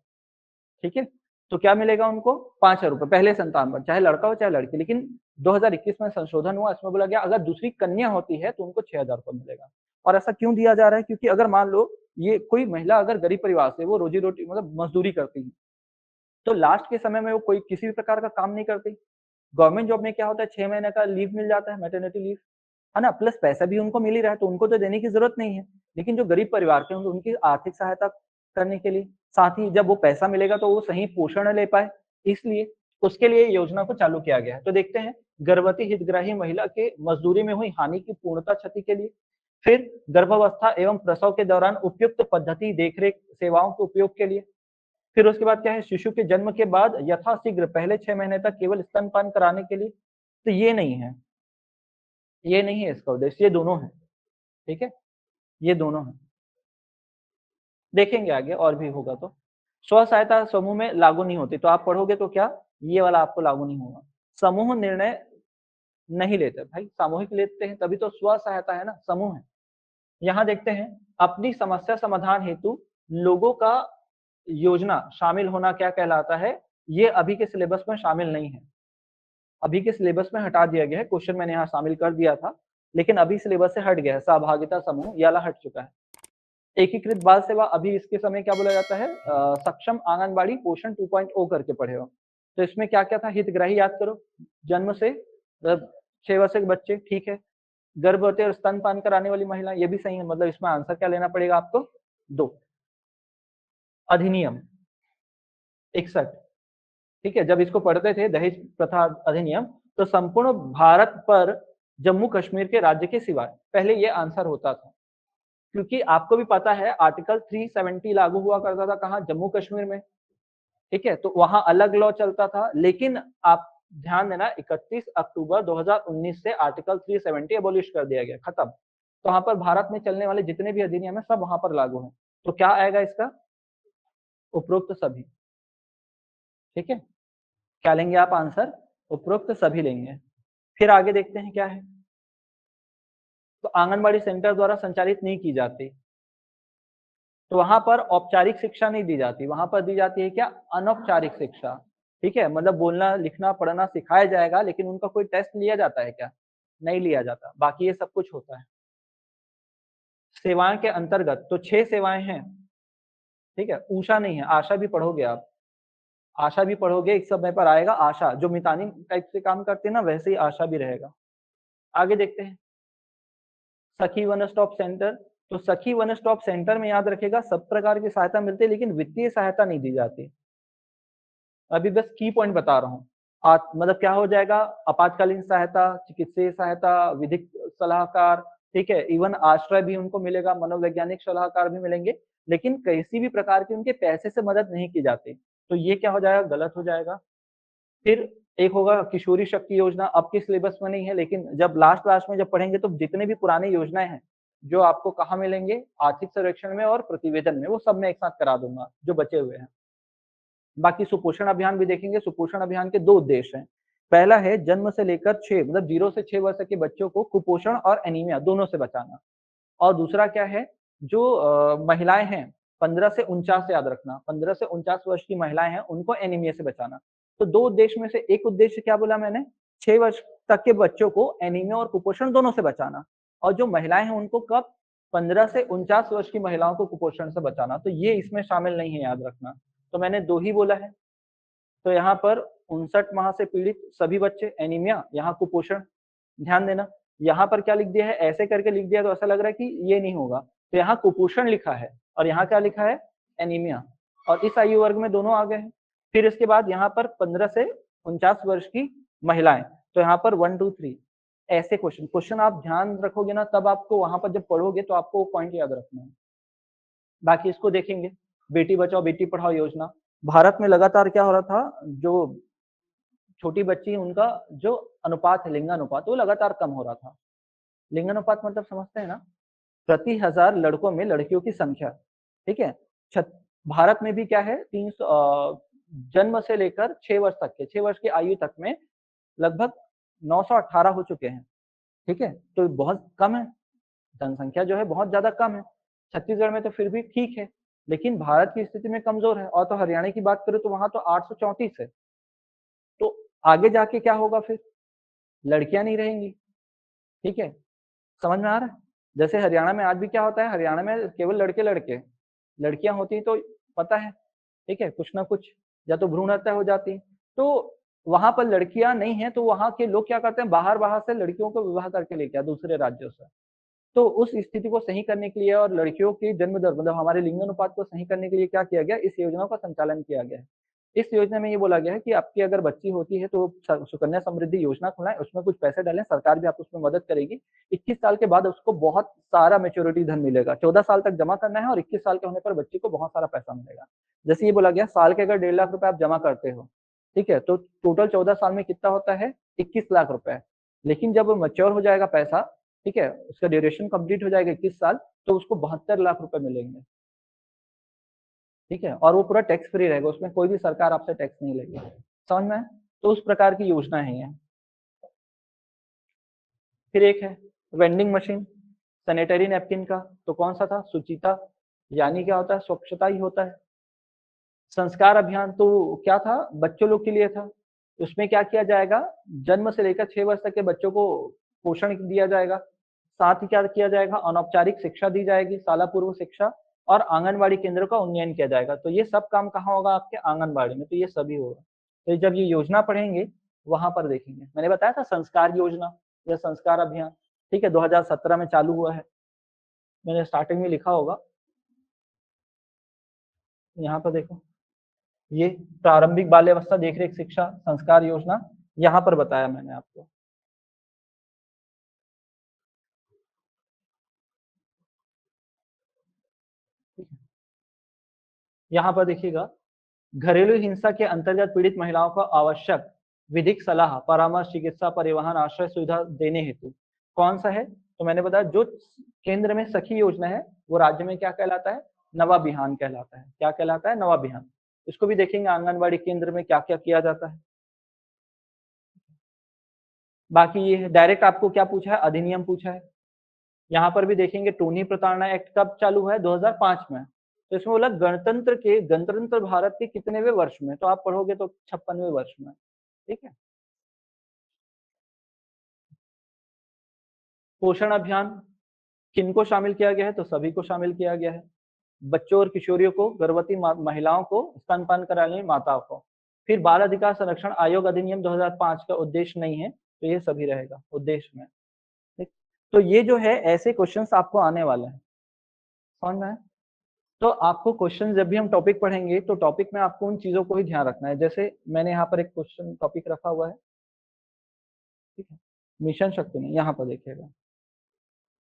ठीक है? तो क्या मिलेगा उनको? 5,000 रुपए पहले संतान पर, चाहे लड़का हो चाहे लड़की। लेकिन 2021 में संशोधन हुआ, इसमें बोला गया अगर दूसरी कन्या होती है तो उनको 6,000 रुपए मिलेगा। और ऐसा क्यों दिया जा रहा है? क्योंकि अगर मान लो ये कोई महिला अगर गरीब परिवार से वो रोजी-रोटी मतलब मज़दूरी करती है, तो लास्ट के समय में वो कोई किसी भी प्रकार का काम नहीं करती। गवर्नमेंट जॉब में क्या होता है 6 महीने का लीव मिल जाता है, मैटरनिटी लीव, है ना? प्लस पैसा भी उनको मिल ही रहा है तो उनको तो देने की ज़रूरत नहीं है। लेकिन जो गरीब परिवार के होंगे उनकी आर्थिक सहायता करने के लिए, साथ ही जब वो पैसा मिलेगा तो वो सही पोषण ले पाए, इसलिए उसके लिए योजना को चालू किया गया है। तो देखते हैं गर्भवती हितग्राही महिला के मजदूरी में हुई हानि की पूर्णता क्षति के लिए, फिर गर्भावस्था एवं प्रसव के दौरान उपयुक्त पद्धति देखरेख सेवाओं के उपयोग के लिए, फिर उसके बाद क्या है शिशु के जन्म के बाद यथाशीघ्र पहले 6 महीने तक केवल स्तनपान कराने के लिए। तो ये नहीं है, ये नहीं है इसका उद्देश्य, ये दोनों है, ठीक है? ये दोनों है। देखेंगे आगे और भी होगा तो। स्व सहायता समूह में लागू नहीं होती, तो आप पढ़ोगे तो क्या ये वाला आपको लागू नहीं होगा। समूह निर्णय नहीं लेते भाई, सामूहिक लेते हैं तभी तो स्व सहायता है ना, समूह है। यहाँ देखते हैं अपनी समस्या समाधान हेतु लोगों का योजना शामिल होना क्या कहलाता है, ये अभी के सिलेबस में शामिल नहीं है। अभी के सिलेबस में हटा दिया गया है, क्वेश्चन मैंने यहाँ शामिल कर दिया था, लेकिन अभी सिलेबस से हट गया है, सहभागिता समूह ये वाला हट चुका है। एकीकृत बाल सेवा अभी इसके समय क्या बोला जाता है सक्षम आंगनबाड़ी पोषण 2.0 करके पढ़े हो। तो इसमें क्या-क्या था हितग्राही याद करो, जन्म से 6 वर्ष के बच्चे, ठीक है। गर्भवती और स्तनपान कराने वाली महिला, ये भी सही है, मतलब इसमें आंसर क्या लेना पड़ेगा आपको 2। अधिनियम 61, ठीक है। जब इसको पढ़ते थे दहेज प्रथा अधिनियम, तो संपूर्ण भारत पर जम्मू कश्मीर के राज्य के सिवाय पहले ये आंसर होता था, क्योंकि आपको भी पता है आर्टिकल 370 लागू हुआ करता था कहाँ, जम्मू कश्मीर में, ठीक है। तो वहां अलग लॉ चलता था, लेकिन आप ध्यान देना 31 अक्टूबर 2019 से आर्टिकल 370 एबोलिश कर दिया गया, खत्म। तो वहां पर भारत में चलने वाले जितने भी अधिनियम है सब वहां पर लागू है। तो क्या आएगा इसका उपरोक्त सभी, ठीक है। क्या लेंगे आप आंसर, उपरोक्त सभी लेंगे। फिर आगे देखते हैं क्या है। तो आंगनबाड़ी सेंटर द्वारा संचालित नहीं की जाती, तो वहां पर औपचारिक शिक्षा नहीं दी जाती, वहां पर दी जाती है क्या अनौपचारिक शिक्षा, ठीक है। मतलब बोलना लिखना पढ़ना सिखाया जाएगा, लेकिन उनका कोई टेस्ट लिया जाता है क्या, नहीं लिया जाता, बाकी ये सब कुछ होता है। सेवाएं के अंतर्गत तो 6 सेवाएं हैं, ठीक है। ऊषा नहीं है, आशा भी पढ़ोगे आप, आशा भी पढ़ोगे, एक समय पर आएगा आशा, जो मितानी टाइप से काम करते हैं ना वैसे ही आशा भी रहेगा। आगे देखते हैं सखी वन स्टॉप सेंटर। तो सखी वन स्टॉप सेंटर में याद रखेगा सब प्रकार की सहायता मिलती है, लेकिन वित्तीय सहायता नहीं दी जाती। अभी बस की पॉइंट बता रहा हूँ। मतलब क्या हो जाएगा, आपातकालीन सहायता, चिकित्सीय सहायता, विधिक सलाहकार, ठीक है, इवन आश्रय भी उनको मिलेगा, मनोवैज्ञानिक सलाहकार भी मिलेंगे, लेकिन किसी भी प्रकार की उनके पैसे से मदद नहीं की जाती। तो ये क्या हो जाएगा, गलत हो जाएगा। फिर एक होगा किशोरी शक्ति योजना, अब के सिलेबस में नहीं है, लेकिन जब लास्ट में जब पढ़ेंगे तो जितने भी पुरानी योजनाएं हैं, जो आपको कहाँ मिलेंगे, आर्थिक सर्वेक्षण में और प्रतिवेदन में, वो सब मैं एक साथ करा दूंगा जो बचे हुए हैं। बाकी सुपोषण अभियान भी देखेंगे। सुपोषण अभियान के 2 उद्देश्य हैं। पहला है जन्म से लेकर 6 मतलब 0 से 6 वर्ष के बच्चों को कुपोषण और एनीमिया दोनों से बचाना। और दूसरा क्या है, जो महिलाएं हैं 15 से 49 याद रखना, 15 से 49 वर्ष की महिलाएं हैं उनको एनीमिया से बचाना। तो 2 उद्देश्य में से एक उद्देश्य क्या बोला मैंने, 6 वर्ष तक के बच्चों को एनीमिया और कुपोषण दोनों से बचाना, और जो महिलाएं हैं उनको कब, 15 से 49 वर्ष की महिलाओं को कुपोषण से बचाना। तो ये इसमें शामिल नहीं है, याद रखना। तो मैंने 2 ही बोला है। तो यहाँ पर 59 माह से पीड़ित सभी बच्चे एनीमिया, यहाँ कुपोषण, ध्यान देना। यहाँ पर क्या लिख दिया है, ऐसे करके लिख दिया तो ऐसा लग रहा है कि ये नहीं होगा, तो यहाँ कुपोषण लिखा है और यहाँ क्या लिखा है, एनीमिया, और इस आयु वर्ग में दोनों आ गए हैं। फिर इसके बाद यहाँ पर 15 से 49 वर्ष की महिलाएं, तो यहाँ पर 1 2 3 ऐसे क्वेश्चन आप ध्यान रखोगे ना, तब आपको वहां पर जब पढ़ोगे तो आपको वो पॉइंट याद रखना है। बाकी इसको देखेंगे, बेटी बचाओ बेटी पढ़ाओ योजना। भारत में लगातार क्या हो रहा था, जो छोटी बच्ची उनका जो अनुपात है, लिंगानुपात, वो लगातार कम हो रहा था। लिंगानुपात मतलब समझते हैं ना, प्रति 1000 लड़कों में लड़कियों की संख्या, ठीक है। भारत में भी क्या है, 300 जन्म से लेकर 6 वर्ष तक के, 6 वर्ष की आयु तक में लगभग 918 हो चुके हैं, ठीक है। तो बहुत कम है, जनसंख्या जो है बहुत ज्यादा कम है। छत्तीसगढ़ में तो फिर भी ठीक है, लेकिन भारत की स्थिति में कमजोर है। और तो हरियाणा की बात करें तो वहां तो 834 है। तो आगे जाके क्या होगा फिर, लड़कियां नहीं रहेंगी, ठीक है। समझ में आ रहा है, जैसे हरियाणा में आज भी क्या होता है, हरियाणा में केवल लड़के लड़के, लड़कियां होती तो पता है, ठीक है, कुछ ना कुछ या तो भ्रूण हत्या हो जाती। तो वहां पर लड़कियां नहीं है, तो वहां के लोग क्या करते हैं, बाहर बाहर से लड़कियों को विवाह करके लेके आ दूसरे राज्यों से, तो उस स्थिति को सही करने के लिए और लड़कियों की जन्म दर मतलब हमारे लिंगानुपात को सही करने के लिए क्या किया गया, इस योजना का संचालन किया गया है। इस योजना में ये बोला गया है कि आपकी अगर बच्ची होती है तो सुकन्या समृद्धि योजना खुलाएं, उसमें कुछ पैसे डालें, सरकार भी आपको उसमें मदद करेगी। 21 साल के बाद उसको बहुत सारा मैच्योरिटी धन मिलेगा। 14 साल तक जमा करना है और 21 साल के होने पर बच्ची को बहुत सारा पैसा मिलेगा। जैसे ये बोला गया साल के अगर 1.5 लाख रुपए आप जमा करते हो, ठीक है, तो टोटल 14 साल में कितना होता है, 21 लाख रुपए। लेकिन जब मैच्योर हो जाएगा पैसा, ठीक है, उसका ड्यूरेशन कंप्लीट हो जाएगा 21 साल, तो उसको 72 लाख रुपए मिलेंगे। ठीक है, और वो पूरा टैक्स फ्री रहेगा, उसमें कोई भी सरकार आपसे टैक्स नहीं लेगी। समझ में? तो उस प्रकार की योजना है ये। फिर एक है वेंडिंग मशीन सैनिटरी नैपकिन का, तो कौन सा था, सुचिता, यानी क्या होता है, स्वच्छता ही होता है। संस्कार अभियान तो क्या था, बच्चों लोग के लिए था। उसमें क्या किया जाएगा, जन्म से लेकर 6 वर्ष तक के बच्चों को पोषण दिया जाएगा। साथ ही क्या किया जाएगा, अनौपचारिक शिक्षा दी जाएगी, शाला पूर्व शिक्षा, और आंगनबाड़ी केंद्रों का उन्नयन किया जाएगा। तो ये सब काम कहाँ होगा, आपके आंगनबाड़ी में, तो ये सभी होगा। तो जब ये योजना पढ़ेंगे वहां पर देखेंगे। मैंने बताया था संस्कार योजना या संस्कार अभियान, ठीक है, 2017 में चालू हुआ है। मैंने स्टार्टिंग में लिखा होगा, यहाँ पर देखो, ये प्रारंभिक बाल्यावस्था देखरेख शिक्षा संस्कार योजना, यहाँ पर बताया मैंने आपको। यहाँ पर देखिएगा, घरेलू हिंसा के अंतर्गत पीड़ित महिलाओं को आवश्यक विधिक सलाह, परामर्श, चिकित्सा, परिवहन, आश्रय सुविधा देने हेतु कौन सा है, तो मैंने बताया जो केंद्र में सखी योजना है वो राज्य में क्या कहलाता है, नवाभियान कहलाता है। क्या कहलाता है, नवाभियान। इसको भी देखेंगे आंगनबाड़ी केंद्र में क्या क्या किया जाता है। बाकी ये डायरेक्ट आपको क्या पूछा है, अधिनियम पूछा है। यहाँ पर भी देखेंगे टोनी प्रताड़ना एक्ट कब चालू है, 2005 में। तो इसमें बोला गणतंत्र भारत के कितनेवें वर्ष में, तो आप पढ़ोगे तो 56वें वर्ष में। ठीक है। पोषण अभियान किनको शामिल किया गया है, तो सभी को शामिल किया गया है। बच्चों और किशोरियों को, गर्भवती महिलाओं को, स्तनपान कराने वाली माताओं को। फिर बाल अधिकार संरक्षण आयोग अधिनियम 2005 का उद्देश्य नहीं है, तो ये सभी रहेगा उद्देश्य में। ठीक, तो ये जो है ऐसे क्वेश्चंस आपको आने वाले हैं, समझ में? तो आपको क्वेश्चन जब भी हम टॉपिक पढ़ेंगे तो टॉपिक में आपको उन चीजों को ही ध्यान रखना है। जैसे मैंने यहाँ पर एक क्वेश्चन टॉपिक रखा हुआ है, ठीक है, मिशन शक्ति में, यहाँ पर देखिएगा,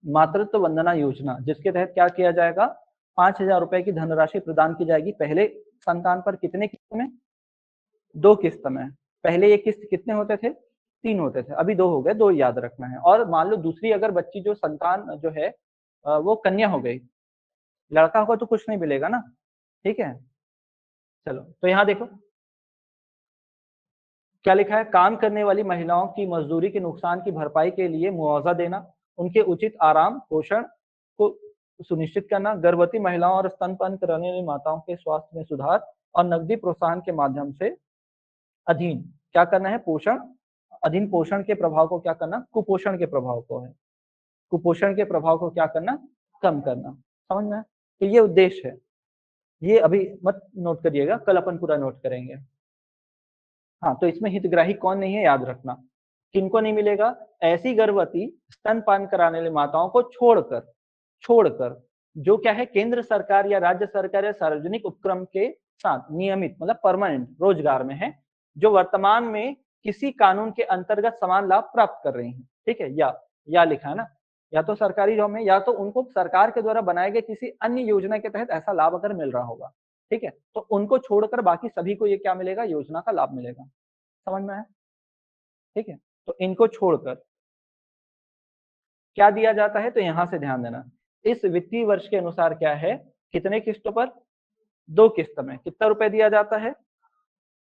मातृत्व वंदना योजना, जिसके तहत क्या किया जाएगा, 5,000 रुपए की धनराशि प्रदान की जाएगी पहले संतान पर। कितने किस्त में, 2 किस्त में। पहले ये किस्त कितने होते थे, 3 होते थे, अभी 2 हो गए, 2 याद रखना है। और मान लो दूसरी अगर बच्ची जो संतान जो है वो कन्या हो गई, लड़का होगा तो कुछ नहीं मिलेगा ना। ठीक है, चलो तो यहाँ देखो क्या लिखा है, काम करने वाली महिलाओं की मजदूरी के नुकसान की भरपाई के लिए मुआवजा देना, उनके उचित आराम पोषण को सुनिश्चित करना, गर्भवती महिलाओं और स्तनपान कराने वाली माताओं के स्वास्थ्य में सुधार और नकदी प्रोत्साहन के माध्यम से अधीन क्या करना है, पोषण अधीन पोषण के प्रभाव को क्या करना, कुपोषण के प्रभाव को है, कुपोषण के प्रभाव को क्या करना, कम करना। समझ में? तो ये उद्देश्य है। ये अभी मत नोट करिएगा, कल अपन पूरा नोट करेंगे। हाँ, तो इसमें हितग्राही कौन नहीं है याद रखना। किनको नहीं मिलेगा, ऐसी गर्भवती स्तनपान कराने वाली माताओं को छोड़कर, छोड़कर जो क्या है केंद्र सरकार या राज्य सरकार या सार्वजनिक उपक्रम के साथ नियमित मतलब परमानेंट रोजगार में है, जो वर्तमान में किसी कानून के अंतर्गत समान लाभ प्राप्त कर रही हैं। ठीक है, या लिखा है ना, या तो सरकारी जॉब में या तो उनको सरकार के द्वारा बनाए गए किसी अन्य योजना के तहत ऐसा लाभ अगर मिल रहा होगा। ठीक है, तो उनको छोड़कर बाकी सभी को ये क्या मिलेगा, योजना का लाभ मिलेगा। समझ में आया? ठीक है, तो इनको छोड़कर क्या दिया जाता है, तो यहां से ध्यान देना, इस वित्तीय वर्ष के अनुसार क्या है, कितने किस्तों पर, 2 किस्त में कितना रुपए दिया जाता है,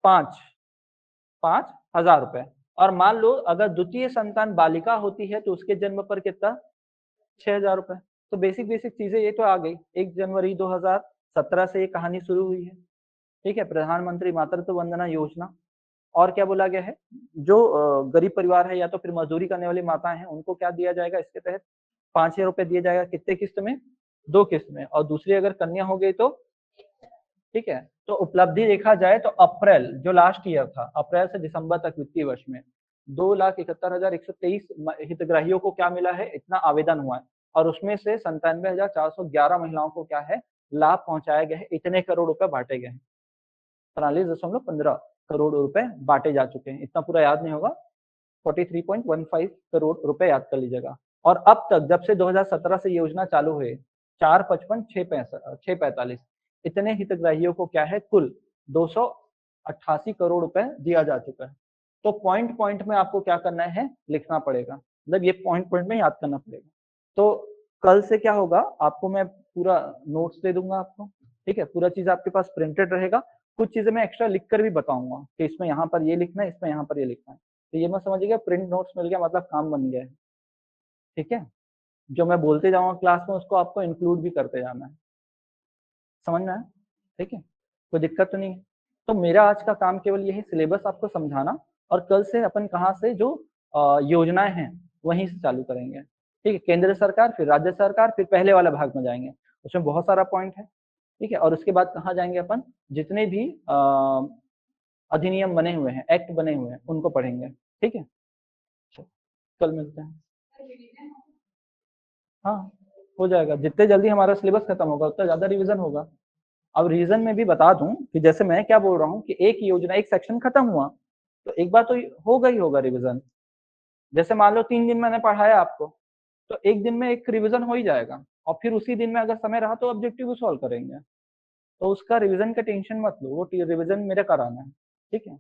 5,000 रुपए। और मान लो अगर द्वितीय संतान बालिका होती है तो उसके जन्म पर कितना, 6,000 रुपए। तो बेसिक बेसिक चीजें ये तो आ गई। 1 जनवरी 2017 से ये कहानी शुरू हुई है। ठीक है, प्रधानमंत्री मातृत्व वंदना योजना। और क्या बोला गया है, जो गरीब परिवार है या तो फिर मजदूरी करने वाली माताएं हैं उनको क्या दिया जाएगा, इसके तहत 5,000 रुपए दिया जाएगा। कितने किस्त में, 2 किस्त में। और दूसरी अगर कन्या हो गई तो, ठीक है, तो उपलब्धि देखा जाए तो अप्रैल जो लास्ट ईयर था, अप्रैल से दिसंबर तक वित्तीय वर्ष में 2,71,123 हितग्राहियों को क्या मिला है, इतना आवेदन हुआ है। और उसमें से 97,411 महिलाओं को क्या है लाभ पहुंचाया गया है, इतने करोड़ रुपए बांटे गए हैं। 43.15 करोड़ रुपए बांटे जा चुके हैं। इतना पूरा याद नहीं होगा, 43.15 करोड़ रुपए याद कर लीजिएगा। और अब तक जब से 2017 से योजना चालू हुई, 455 645 इतने हितग्राहियों को क्या है कुल 288 करोड़ रुपए दिया जा चुका है। तो पॉइंट पॉइंट में आपको क्या करना है लिखना पड़ेगा, मतलब ये पॉइंट पॉइंट में याद करना पड़ेगा। तो कल से क्या होगा, आपको मैं पूरा नोट्स दे दूंगा आपको, ठीक है, पूरा चीज आपके पास प्रिंटेड रहेगा। कुछ चीजें मैं एक्स्ट्रा लिख कर भी बताऊंगा कि इसमें यहाँ पर ये लिखना है, इसमें यहाँ पर ये लिखना है। तो ये मत समझिएगा प्रिंट नोट्स मिल गया मतलब काम बन गया है, ठीक है। जो मैं बोलते जाऊंगा क्लास में उसको आपको इंक्लूड भी करते जाना है, समझ में आया, ठीक है, कोई दिक्कत तो नहीं है। तो मेरा आज का काम केवल यही सिलेबस आपको समझाना, और कल से अपन कहाँ से जो योजनाएं हैं वहीं से चालू करेंगे, ठीक है। केंद्र सरकार, फिर राज्य सरकार, फिर पहले वाला भाग में जाएंगे, उसमें बहुत सारा पॉइंट है, ठीक है। और उसके बाद कहाँ जाएंगे अपन, जितने भी अधिनियम बने हुए हैं, एक्ट बने हुए हैं, उनको पढ़ेंगे, ठीक है। कल मिलते हैं। हाँ, हो जाएगा, जितने जल्दी हमारा सिलेबस खत्म होगा उतना ज्यादा रिवीजन होगा। अब रीजन में भी बता दूं कि जैसे मैं क्या बोल रहा हूँ कि एक योजना एक सेक्शन खत्म हुआ तो एक बार तो होगा ही होगा रिवीजन। जैसे मान लो 3 दिन मैंने पढ़ाया आपको, तो एक दिन में एक रिवीजन हो ही जाएगा, और फिर उसी दिन में अगर समय रहा तो ऑब्जेक्टिव सॉल्व करेंगे। तो उसका रिवीजन का टेंशन मत लो, वो रिवीजन मेरा कराना है, ठीक है।